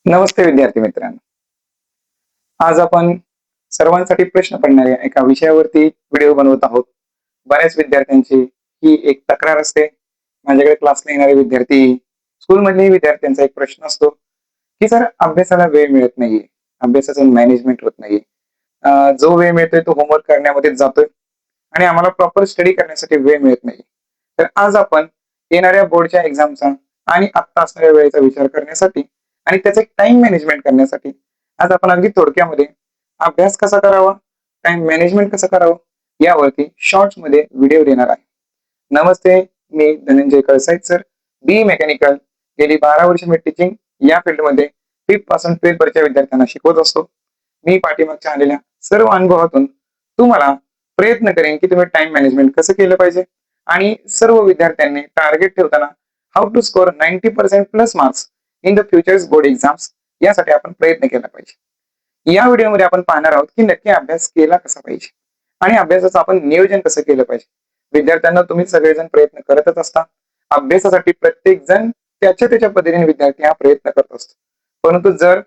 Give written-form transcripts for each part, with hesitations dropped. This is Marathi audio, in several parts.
नमस्ते विद्यार्थी मित्रांनो. आज आपण सर्वांसाठी प्रश्न पडणाऱ्या एका विषयावरती व्हिडिओ बनवत आहोत. बऱ्याच विद्यार्थ्यांची ही एक तक्रार असते. माझ्याकडे क्लासला येणारे विद्यार्थी, स्कूलमधल्याही विद्यार्थ्यांचा एक प्रश्न असतो, की सर अभ्यासाला वेळ मिळत नाहीये. अभ्यासाचं मॅनेजमेंट होत नाहीये. जो वेळ मिळतोय तो होमवर्क करण्यामध्येच जातोय आणि आम्हाला प्रॉपर स्टडी करण्यासाठी वेळ मिळत नाहीये. तर आज आपण येणाऱ्या बोर्डच्या एक्झामचा आणि आत्ता असणाऱ्या वेळेचा विचार करण्यासाठी आणि त्याचं एक टाइम मॅनेजमेंट करण्यासाठी आज आपण अगदी थोडक्यामध्ये अभ्यास कसा करावा, टाइम मॅनेजमेंट कसं करावं यावरती शॉर्ट्स मध्ये व्हिडिओ देणार आहे. नमस्ते, मी धनंजय कळसाईत सर, बी मेकॅनिकल. गेली 12 वर्ष मी टीचिंग या फील्डमध्ये 5th पासून 12th पर्यंतच्या विद्यार्थ्यांना शिकवत असतो. मी पाठीमागच्या आलेल्या सर्व अनुभवातून तुम्हाला प्रयत्न करेन की तुम्ही टाइम मॅनेजमेंट कसं केलं पाहिजे आणि सर्व विद्यार्थ्यांनी टार्गेट ठेवताना how to score 90% plus marks in the futures board exams यासाठी आपण प्रयत्न केला पाहिजे. या व्हिडिओमध्ये आपण पाहणार आहोत की नक्की अभ्यास केला कसा पाहिजे आणि अभ्यासाचं आपण नियोजन कसं केलं पाहिजे. विद्यार्थ्यांना तुम्ही सगळेजण प्रयत्न करतच असता. अभ्यासासाठी प्रत्येक जण त्याच्या त्याच्या पद्धतीने विद्यार्थी हा प्रयत्न करत असतो. परंतु जर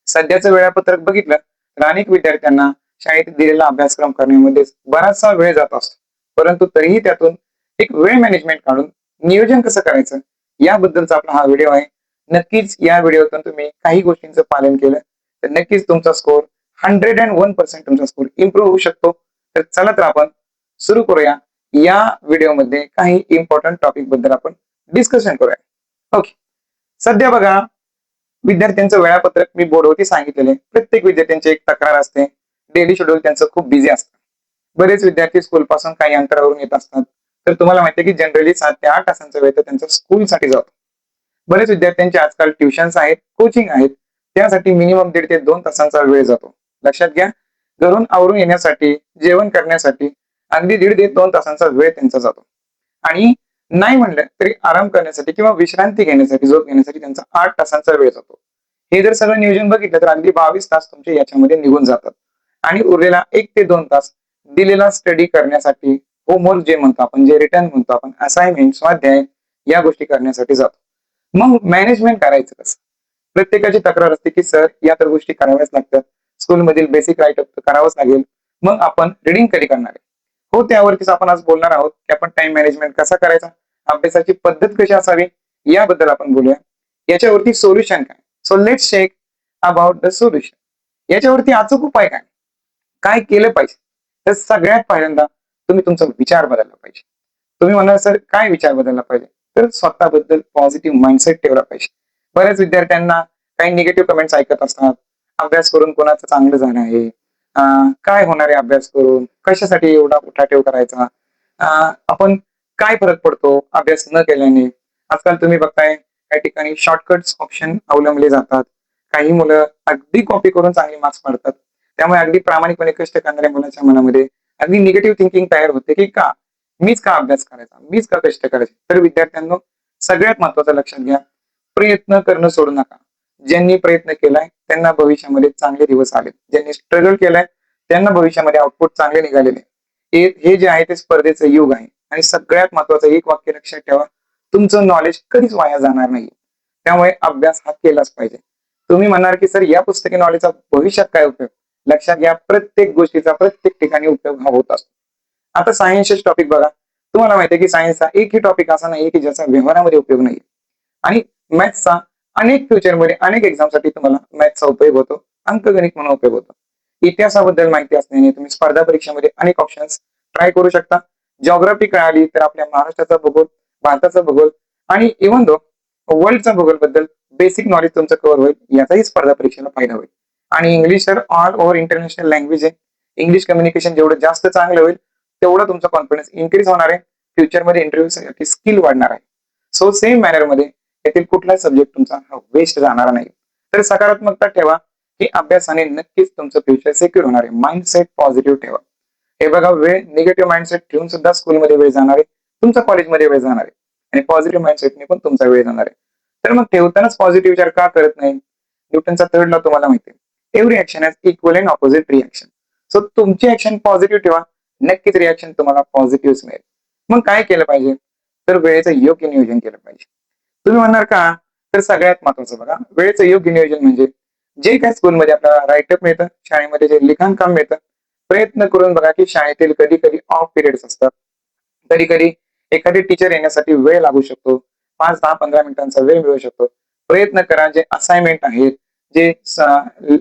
सध्याचं वेळापत्रक बघितलं तर अनेक विद्यार्थ्यांना शाळेत दिलेला अभ्यासक्रम करण्यामध्ये बराचसा वेळ जात असतो. परंतु तरीही त्यातून एक वेळ मॅनेजमेंट काढून नियोजन कसं करायचं याबद्दलचा आपला हा व्हिडिओ आहे. नक्कीच या व्हिडिओतून तुम्ही काही गोष्टींचं पालन केलं तर नक्कीच तुमचा स्कोर 101% तुमचा स्कोर इम्प्रूव्ह होऊ शकतो. तर चला तर आपण सुरू करूया. या व्हिडिओमध्ये काही इम्पॉर्टंट टॉपिक बद्दल आपण डिस्कशन करूया. ओके, सध्या बघा विद्यार्थ्यांचं वेळापत्रक मी बोर्डवरती सांगितलेले. प्रत्येक विद्यार्थ्यांची एक तक्रार असते. डेली शेड्यूल त्यांचं खूप बिझी असतं. बरेच विद्यार्थी स्कूल पासून काही अंतरावरून येत असतात. तर तुम्हाला माहिती आहे की जनरली 7 ते 8 तासांचा वेळ तर त्यांचा स्कूलसाठी जातो. बरेच विद्यार्थ्यांचे आजकाल ट्युशन्स आहेत, कोचिंग आहेत. त्यासाठी मिनिमम 1.5 ते 2 तासांचा वेळ जातो. लक्षात घ्या, घरून आवरून येण्यासाठी, जेवण करण्यासाठी अगदी 1.5 ते 2 तासांचा वेळ त्यांचा जातो. आणि नाही म्हणलं तरी आराम करण्यासाठी किंवा विश्रांती घेण्यासाठी, झोप घेण्यासाठी त्यांचा 8 तासांचा वेळ जातो. हे जर सगळं नियोजन बघितलं तर अगदी 22 तास तुमचे याच्यामध्ये निघून जातात. आणि उरलेला 1 ते 2 तास दिलेला स्टडी करण्यासाठी, होमवर्क जे म्हणतो आपण, जे रिटर्न म्हणतो आपण, असाइनमेंट, स्वाध्याय या गोष्टी करण्यासाठी जातो. मग मॅनेजमेंट करायचं कसं? प्रत्येकाची तक्रार असते की सर या तर गोष्टी कराव्याच लागतात. स्कूलमधील बेसिक राईटअप तर करावंच लागेल. मग आपण रिडिंग कधी करणार आहे? हो, त्यावरतीच आपण आज बोलणार आहोत की आपण टाइम मॅनेजमेंट कसा करायचा, अभ्यासाची पद्धत कशी असावी याबद्दल आपण बोलूया. याच्यावरती सोल्युशन काय? So let's check about the solution. याच्यावरती अचूक उपाय काय? काय केलं पाहिजे? तर सगळ्यात पहिल्यांदा तुम्ही तुमचा विचार बदलला पाहिजे. तुम्ही म्हणाल सर काय विचार बदलला पाहिजे? तर स्वतःबद्दल पॉझिटिव्ह माइंडसेट ठेवला पाहिजे. बऱ्याच विद्यार्थ्यांना काही निगेटिव्ह कमेंट्स ऐकत असतात. अभ्यास करून कोणाचं चांगलं झालं आहे? काय होणार आहे अभ्यास करून? कशासाठी एवढा उठाठेव करायचा? आपण काय फरक पडतो अभ्यास न केल्याने? आजकाल तुम्ही बघताय काही ठिकाणी शॉर्टकट्स ऑप्शन अवलंबले जातात. काही मुलं अगदी कॉपी करून चांगले मार्क्स पाडतात. त्यामुळे अगदी प्रामाणिकपणे कष्ट करणाऱ्या मुलाच्या मनामध्ये अगदी निगेटिव्ह थिंकिंग तयार होते की का मीच का अभ्यास करायचा, मीच का कष्ट करायचे. तर विद्यार्थ्यांनो, सगळ्यात महत्वाचं लक्षात घ्या, प्रयत्न करणं सोडू नका. ज्यांनी प्रयत्न केलाय त्यांना भविष्यामध्ये चांगले दिवस आले. ज्यांनी स्ट्रगल केलाय त्यांना भविष्यामध्ये आउटपुट चांगले निघालेले. हे जे आहे ते स्पर्धेचं युग आहे. आणि सगळ्यात महत्वाचं एक वाक्य लक्षात ठेवा, तुमचं नॉलेज कधीच वाया जाणार नाही. त्यामुळे अभ्यास हा केलाच पाहिजे. तुम्ही म्हणणार की सर या पुस्तकी नॉलेजचा भविष्यात काय उपयोग? लक्षात घ्या, प्रत्येक गोष्टीचा प्रत्येक ठिकाणी उपयोग हा होत असतो. आता सायन्सचे टॉपिक बघा. तुम्हाला माहिती आहे की सायन्सचा एकही टॉपिक असा नाही की ज्याचा व्यवहारामध्ये उपयोग नाही. आणि मॅथ्सचा अनेक फ्युचरमध्ये अनेक एक्झामसाठी तुम्हाला मॅथ्सचा उपयोग होतो. अंकगणित म्हणून उपयोग होतो. इतिहासाबद्दल माहिती असल्याने तुम्ही स्पर्धा परीक्षेमध्ये अनेक ऑप्शन्स ट्राय करू शकता. जिओग्राफी कळाली तर आपल्या महाराष्ट्राचा भूगोल, भारताचा भूगोल आणि इव्हन दो वर्ल्डचा भूगोल बद्दल बेसिक नॉलेज तुमचं कव्हर होईल. याचाही स्पर्धा परीक्षेला फायदा होईल. आणि इंग्लिश तर ऑल ओव्हर इंटरनॅशनल लँग्वेज आहे. इंग्लिश कम्युनिकेशन जेवढं जास्त चांगलं होईल तेवढा तुमचा कॉन्फिडन्स इन्क्रीज होणार आहे. फ्युचरमध्ये इंटरव्ह्यूसाठी स्किल वाढणार आहे. सो सेम मॅनर मध्ये यातील कुठलाच सब्जेक्ट तुमचा वेस्ट जाणार नाही. तर सकारात्मकता ठेवा की अभ्यासाने नक्कीच तुमचं फ्युचर सिक्युअर होणार आहे. माइंडसेट पॉझिटिव्ह ठेवा. हे बघा, वेळ निगेटिव्ह माइंडसेट ठेवून सुद्धा स्कूलमध्ये वेळ जाणार आहे, तुमचा कॉलेजमध्ये वेळ जाणार आहे आणि पॉझिटिव्ह माइंडसेटने पण तुमचा वेळ जाणार आहे. तर मग ठेवतानाच पॉझिटिव्ह विचार का करत नाही? न्यूटनचा थर्ड लॉ तुम्हाला माहिती आहे, every action has equal and opposite reaction. So तुमची ऍक्शन पॉझिटिव्ह ठेवा, नक्कीच रिॲक्शन तुम्हाला पॉझिटिव्ह मिळेल. मग काय केलं पाहिजे? तर वेळेचं योग्य नियोजन केलं पाहिजे. तुम्ही म्हणणार का तर सगळ्यात महत्वाचं बघा, वेळेचं योग्य नियोजन म्हणजे जे काय स्कूलमध्ये आपल्याला राईटअप मिळतं, शाळेमध्ये जे लिखाण काम मिळतं, प्रयत्न करून बघा की शाळेतील कधी कधी ऑफ पिरियड्स असतात, कधी कधी एखादी टीचर येण्यासाठी वेळ लागू शकतो, 5, 10, 15 मिनिटांचा वेळ मिळू शकतो. प्रयत्न करा, जे असाइनमेंट आहेत, जे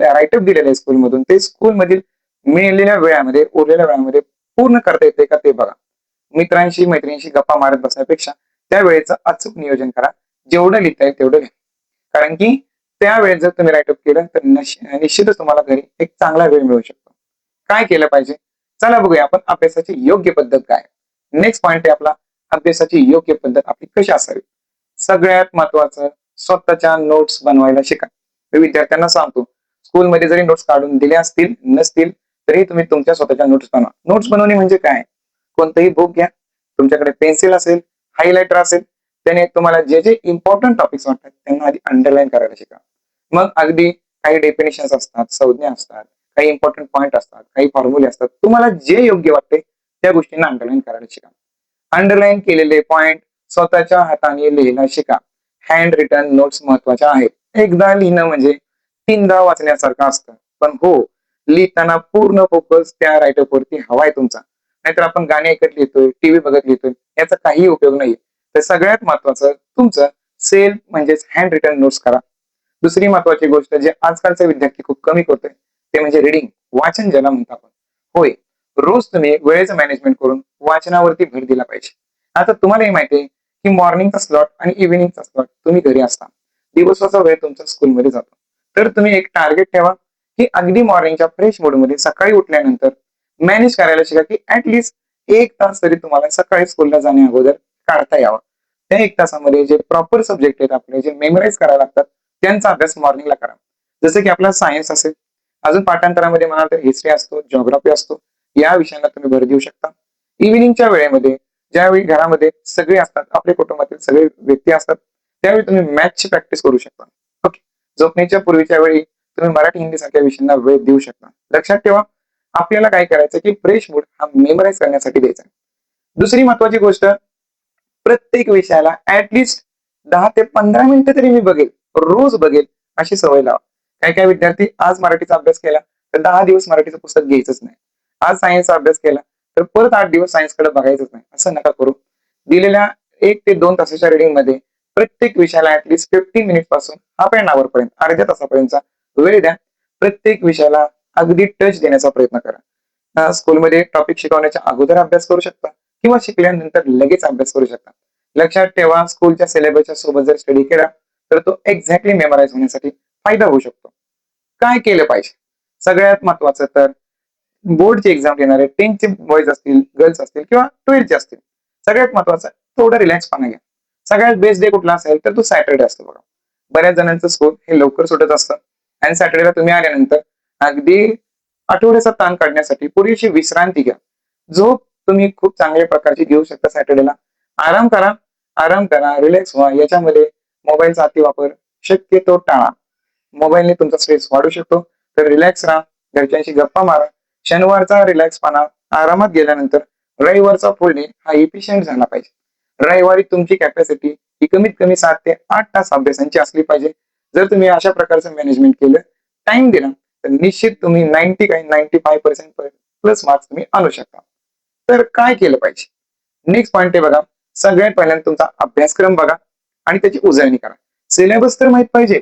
राईटअप दिलेले आहे स्कूलमधून, ते स्कूलमधील मिळालेल्या वेळामध्ये, उरलेल्या वेळामध्ये पूर्ण करता येते का ते बघा. मित्रांशी मैत्रिणींशी गप्पा मारत बसण्यापेक्षा त्या वेळेचं अचूक नियोजन करा. जेवढं लिहिता येईल तेवढं लिहा. कारण की त्यावेळेस जर तुम्ही राईटअप केलं तर निश्चितच तुम्हाला घरी एक चांगला वेळ मिळू शकतो. काय केलं पाहिजे? चला बघूया आपण अभ्यासाची योग्य पद्धत काय. नेक्स्ट पॉइंट आहे आपला, अभ्यासाची योग्य पद्धत आपली कशी असावी. सगळ्यात महत्वाचं, स्वतःच्या नोट्स बनवायला शिका. मी विद्यार्थ्यांना सांगतो, स्कूलमध्ये जरी नोट्स काढून दिल्या असतील नसतील तरी तुम्ही तुमच्या स्वतःच्या नोट्स बनवा. नोट्स बनवणे म्हणजे काय? कोणतंही बुक घ्या, तुमच्याकडे पेन्सिल असेल, हायलायटर असेल, त्याने तुम्हाला जे जे इम्पॉर्टंट टॉपिक्स वाटतात त्यांना आधी अंडरलाईन करायला शिका. मग अगदी काही डेफिनेशन्स असतात, संज्ञा असतात, काही इम्पॉर्टंट पॉईंट असतात, काही फॉर्म्युले असतात, तुम्हाला जे योग्य वाटते त्या गोष्टींना अंडरलाईन करायला शिका. अंडरलाईन केलेले पॉइंट स्वतःच्या हाताने लिहायला शिका. हँड रिटन नोट्स महत्वाच्या आहेत. एकदा लिहिणं म्हणजे 3दा वाचण्यासारखं असतं. पण हो, लिहिताना पूर्ण फोकस त्या रायटअप वरती हवाय तुमचा. नाहीतर आपण गाणी ऐकत लिहितोय, टीव्ही बघत लिहितोय, याचा काही उपयोग नाहीये. तर सगळ्यात महत्वाचं तुमचं सेल्फ म्हणजेच हँड रिटन नोट्स करा. दुसरी महत्वाची गोष्ट जे आजकालचे विद्यार्थी खूप कमी करतोय ते म्हणजे रीडिंग, वाचन ज्याला म्हणतो आपण. होय, रोज तुम्ही वेळेचं मॅनेजमेंट करून वाचनावरती भर दिला पाहिजे. आता तुम्हालाही माहिती आहे की मॉर्निंगचा स्लॉट आणि इव्हिनिंगचा स्लॉट तुम्ही घरी असता, दिवसाचा वेळ तुमचा स्कूलमध्ये जातो. तर तुम्ही एक टार्गेट ठेवा की अगदी मॉर्निंगच्या फ्रेश मूडमध्ये सकाळी उठल्यानंतर मॅनेज करायला शिका की ऍटलिस्ट 1 तास तरी तुम्हाला सकाळी स्कूलला जाण्या अगोदर काढता यावं. त्या 1 तासामध्ये जे प्रॉपर सब्जेक्ट आहेत आपले, जे मेमोराईज करायला लागतात, त्यांचा अभ्यास मॉर्निंगला करा. जसं की आपला सायन्स असेल, अजून पाठांतरामध्ये म्हणाल तर हिस्ट्री असतो, जिओग्राफी असतो, या विषयांना तुम्ही भर देऊ शकता. इव्हिनिंगच्या वेळेमध्ये ज्यावेळी घरामध्ये सगळे असतात, आपल्या कुटुंबातील सगळे व्यक्ती असतात, त्यावेळी तुम्ही मॅथची प्रॅक्टिस करू शकता. ओके, झोपण्याच्या पूर्वीच्या वेळी तुम्ही मराठी हिंदी सारख्या विषयांना वेळ देऊ शकता. लक्षात ठेवा, आपल्याला काय करायचं की फ्रेश मूड हा मेमोराईज करण्यासाठी द्यायचा. दुसरी महत्वाची गोष्ट, प्रत्येक विषयाला ऍटलिस्ट 10 ते 15 मिनिटं तरी मी बघेल, रोज बघेल, अशी सवय लावा. काही काही विद्यार्थी आज मराठीचा अभ्यास केला तर 10 दिवस मराठीचं पुस्तक घ्यायचंच नाही. आज सायन्सचा अभ्यास केला तर परत 8 दिवस सायन्सकडे बघायचंच नाही. असं नका करू. दिलेल्या 1 ते 2 तासाच्या रिडिंग मध्ये प्रत्येक विषयाला ऍटलिस्ट 15 मिनिट पासून हाफ अँड आवर पर्यंत, अर्ध्या तासापर्यंतचा वेळ द्या. प्रत्येक विषयाला अगदी टच देण्याचा प्रयत्न करा. स्कूलमध्ये टॉपिक शिकवण्याच्या अगोदर अभ्यास करू शकता किंवा शिकल्यानंतर लगेच अभ्यास करू शकता. लक्षात ठेवा, स्कूलच्या सिलेबसच्या सोबत जर स्टडी केला तर तो एक्झॅक्टली मेमोराईज होण्यासाठी फायदा होऊ शकतो. काय केलं पाहिजे? सगळ्यात महत्वाचं तर बोर्डची एक्झाम देणारे 10th चे बॉईज असतील, गर्ल्स असतील किंवा 12th चे असतील, सगळ्यात महत्वाचं थोडं रिलॅक्सपणा घ्या. सगळ्यात बेस्ट डे कुठला असेल तर तो सॅटर्डे असतो बघा. बऱ्याच जणांचं स्कूल हे लवकर सुटत असतं आणि सॅटर्डेला तुम्ही आल्यानंतर अगदी आठवड्याचा ताण काढण्यासाठी पुरेशी विश्रांती घ्या. झोप तुम्ही खूप चांगल्या प्रकारची घेऊ शकता सॅटर्डेला. आराम करा, आराम करा, रिलॅक्स व्हा. याच्यामध्ये मोबाईलचा अतिवापर शक्यतो टाळा. मोबाईलने तुमचा स्ट्रेस वाढू शकतो. तर रिलॅक्स राहा, घरच्यांशी गप्पा मारा. शनिवारचा रिलॅक्सपणा आरामात गेल्यानंतर रविवारचा फुल डे हा इफिशियंट झाला पाहिजे. रविवारी तुमची कॅपॅसिटी ही कमीत कमी 7 ते 8 तास अभ्यासाची असली पाहिजे. जर तुम्ही अशा प्रकारचं मॅनेजमेंट केलं, टाइम दिला, तर निश्चित तुम्ही 90 काही 95% प्लस मार्क्स तुम्ही आणू शकता. तर काय केलं पाहिजे? नेक्स्ट पॉईंट आहे बघा, सगळ्यात पहिल्यांदा तुमचा अभ्यासक्रम बघा आणि त्याची उजळणी करा. सिलेबस तर माहित पाहिजे.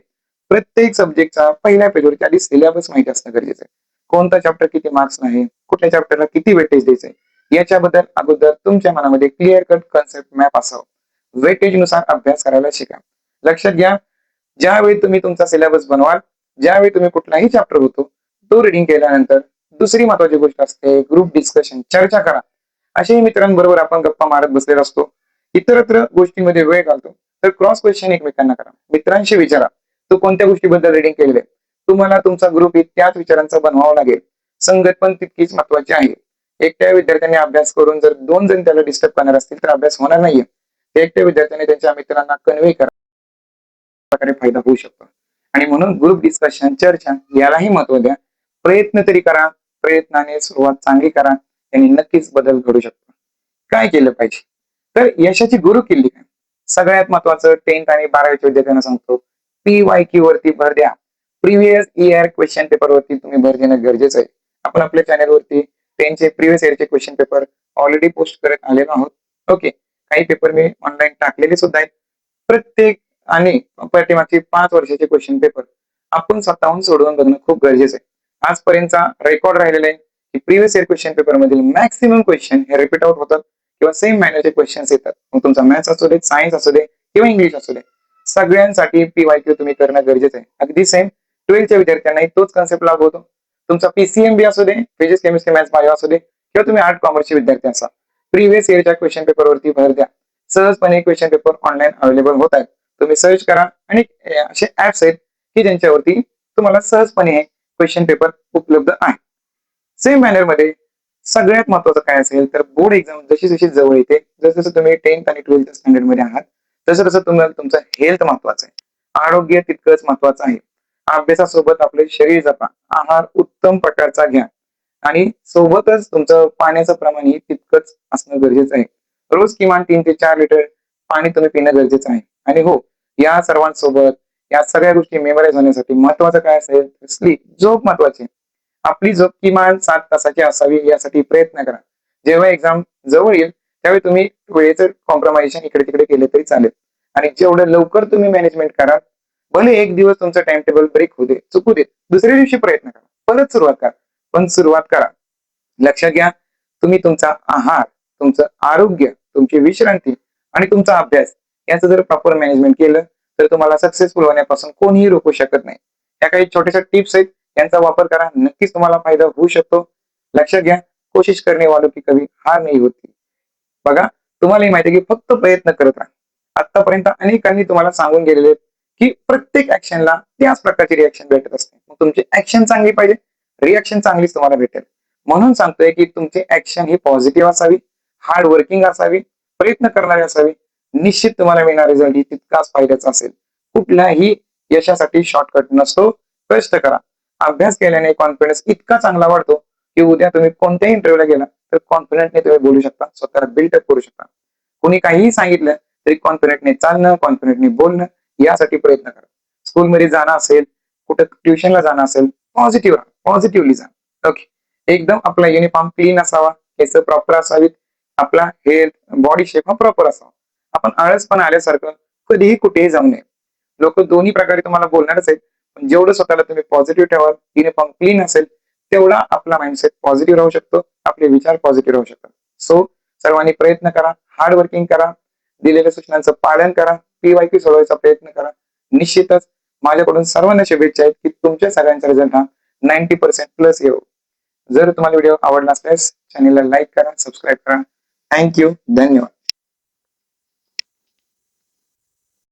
प्रत्येक सब्जेक्टचा पहिल्या पेजवरती आधी सिलेबस माहिती असणं गरजेचं आहे. कोणता चॅप्टर किती मार्क्स आहे, कुठल्या चॅप्टरला किती वेटेज द्यायचंय, याच्याबद्दल अगोदर तुमच्या मनामध्ये क्लिअर कट कन्सेप्ट मॅप असावं. वेटेज नुसार अभ्यास करायला शिका. लक्षात घ्या, ज्यावेळी तुम्ही तुमचा सिलेबस बनवाल, ज्यावेळी तुम्ही कुठलाही चॅप्टर होतो तो रिडिंग केल्यानंतर दुसरी महत्वाची गोष्ट असते ग्रुप डिस्कशन, चर्चा करा. अशाही मित्रांबरोबर आपण गप्पा मारत बसलेलो असतो, इतरत्र गोष्टींमध्ये वेळ घालतो, तर क्रॉस क्वेश्चन एकमेकांना करा. मित्रांशी विचारा, तो कोणत्या गोष्टीबद्दल रिडिंग केलेलं आहे. तुम्हाला तुमचा ग्रुप त्याच विचारांचा बनवावा लागेल. संगत पण तितकीच महत्वाची आहे. एकट्या विद्यार्थ्यांनी अभ्यास करून जर 2 जण त्याला डिस्टर्ब करणार असतील तर अभ्यास होणार नाहीये. एकट्या विद्यार्थ्याने त्यांच्या मित्रांना कन्व्हे करा, प्रकारे फायदा होऊ शकतो. आणि म्हणून ग्रुप डिस्कशन, चर्चा यालाही महत्व द्या. प्रयत्न तरी करा. प्रयत्नाने सुरुवात चांगली करा, त्यांनी नक्कीच बदल घडू शकतो. काय केलं पाहिजे? तर यशाची गुरु किल्ली काय? सगळ्यात महत्वाचं 10th आणि 12वीच्या विद्यार्थ्यांना सांगतो, PYQ वरती भर द्या. प्रिव्हियस इयर क्वेश्चन पेपर वरती तुम्ही भर देणं गरजेचं आहे. आपण आपल्या चॅनलवरती 10th प्रिव्हियस इयरचे क्वेश्चन पेपर ऑलरेडी पोस्ट करत आलेलो आहोत. ओके, काही पेपर मी ऑनलाईन टाकलेले सुद्धा आहेत. प्रत्येक आणि पाठीमागचे 5 वर्षाचे क्वेश्चन पेपर आपण स्वतःहून सोडवून बघणं खूप गरजेचं आहे. आजपर्यंतचा रेकॉर्ड राहिलेला आहे की प्रिव्हियस इयर क्वेश्चन पेपर मधील मॅक्सिमम क्वेश्चन हे रिपीट आउट होतात किंवा सेम मॅनरचे क्वेश्चन्स येतात. मग तुमचा मॅथ्स असू दे, सायन्स असू दे किंवा इंग्लिश असू दे, सगळ्यांसाठी PYQ तुम्ही करणं गरजेचं आहे. अगदी सेम 12th विद्यार्थ्यांनाही तोच कन्सेप्ट लागू होतो. तुमचा PCMB असू दे, फिजिक्स, केमिस्ट्री, मॅथ्स, बायो असू दे किंवा तुम्ही आर्ट कॉमर्सचे विद्यार्थी असा, प्रिव्हियस इयरच्या क्वेश्चन पेपरवरती भर द्या. सहजपणे क्वेश्चन पेपर ऑनलाईन अवेलेबल होत आहेत. तुम्ही सर्च करा आणि असे ऍप्स आहेत की ज्यांच्यावरती तुम्हाला सहजपणे हे क्वेश्चन पेपर उपलब्ध आहे. सेम मॅनर मध्ये सगळ्यात महत्वाचं काय असेल तर बोर्ड एक्झाम जशी जशी जवळ येते, जसं जसं तुम्ही 10th आणि 12th स्टँडर्ड मध्ये आहात, तसं तसं तुम्हाला तुमचं हेल्थ महत्वाचं आहे. आरोग्य तितकंच महत्वाचं आहे. अभ्यासासोबत आपले शरीर जपा, आहार उत्तम प्रकारचा घ्या आणि सोबतच तुमचं पाण्याचं प्रमाणही तितकंच असणं गरजेचं आहे. रोज किमान 3 ते 4 लिटर पाणी तुम्ही पिणं गरजेचं आहे. आणि हो, या सर्वांसोबत या सगळ्या गोष्टी मेमराईज होण्यासाठी महत्वाचं काय असेल, स्लीप, झोप महत्वाची. आपली झोप किमान 7 तासाची असावी यासाठी प्रयत्न करा. जेव्हा एक्झाम जवळ येईल त्यावेळी तुम्ही वेळेचं कॉम्प्रोमायझेशन इकडे तिकडे केले तरी चालेल. आणि जेवढं लवकर तुम्ही मॅनेजमेंट करा, भले एक दिवस तुमचं टाइम टेबल ब्रेक होऊ दे, चुकू दे, दुसऱ्या दिवशी प्रयत्न करा, परत सुरुवात करा, पण सुरुवात करा. लक्षात घ्या, तुम्ही तुमचा आहार, तुमचं आरोग्य, तुमची विश्रांती आणि तुमचा अभ्यास याचं जर प्रॉपर मॅनेजमेंट केलं तर तुम्हाला सक्सेसफुल होण्यापासून कोणीही रोखू शकत नाही. या काही छोट्याशा टिप्स आहेत, यांचा वापर करा, नक्कीच तुम्हाला फायदा होऊ शकतो. लक्षात घ्या, कोशिश करणे वालों की कभी हार नाही होती. बघा, तुम्हालाही माहिती आहे की फक्त प्रयत्न करत राहा. आतापर्यंत अनेकांनी तुम्हाला सांगून गेलेले की प्रत्येक ऍक्शनला त्याच प्रकारची रिॲक्शन भेटत असते. मग तुमची ऍक्शन चांगली पाहिजे, रिॲक्शन चांगलीच तुम्हाला भेटेल. म्हणून सांगतोय की तुमची ऍक्शन ही पॉझिटिव्ह असावी, हार्ड वर्किंग असावी, प्रयत्न करणारी असावी. निश्चित तुम्हाला मिळणारा रिझल्ट ही तितकाच फायद्याचा असेल. कुठल्याही यशासाठी शॉर्टकट नसतो. कष्ट करा. अभ्यास केल्याने कॉन्फिडन्स इतका चांगला वाढतो की उद्या तुम्ही कोणत्याही इंटरव्ह्यूला गेला तर कॉन्फिडंटने तुम्ही बोलू शकता, स्वतःला बिल्डअप करू शकता. कोणी काहीही सांगितलं तरी कॉन्फिडंटने चालणं, कॉन्फिडंटने बोलणं यासाठी प्रयत्न करा. स्कूलमध्ये जाणं असेल, कुठं ट्युशनला जाणं असेल, पॉझिटिव्हली जा. ओके, एकदम आपला युनिफॉर्म क्लीन असावा, केस प्रॉपर असावीत, आपला हेल्थ, बॉडी शेप हा प्रॉपर असावा. आपण आळसपण आल्यासारखं कधीही कुठेही जाऊ नये. लोक दोन्ही प्रकारे तुम्हाला बोलणारच आहेत, पण जेवढं स्वतःला तुम्ही पॉझिटिव्ह ठेवाल, युनिफॉर्म क्लीन असेल, तेवढा आपला माइंडसेट पॉझिटिव्ह राहू शकतो, आपले विचार पॉझिटिव्ह राहू शकतात. सो सर्वांनी प्रयत्न करा, हार्ड वर्किंग करा, दिलेल्या सूचनांचं पालन करा, PYQ सोडवायचा प्रयत्न करा. निश्चितच माझ्याकडून सर्वांना शुभेच्छा आहेत की तुमच्या सगळ्यांचा रिझल्ट हा 90% प्लस येऊ. जर तुम्हाला व्हिडिओ आवडला असल्यास चॅनलला लाईक करा, सबस्क्राईब करा. थँक्यू, धन्यवाद.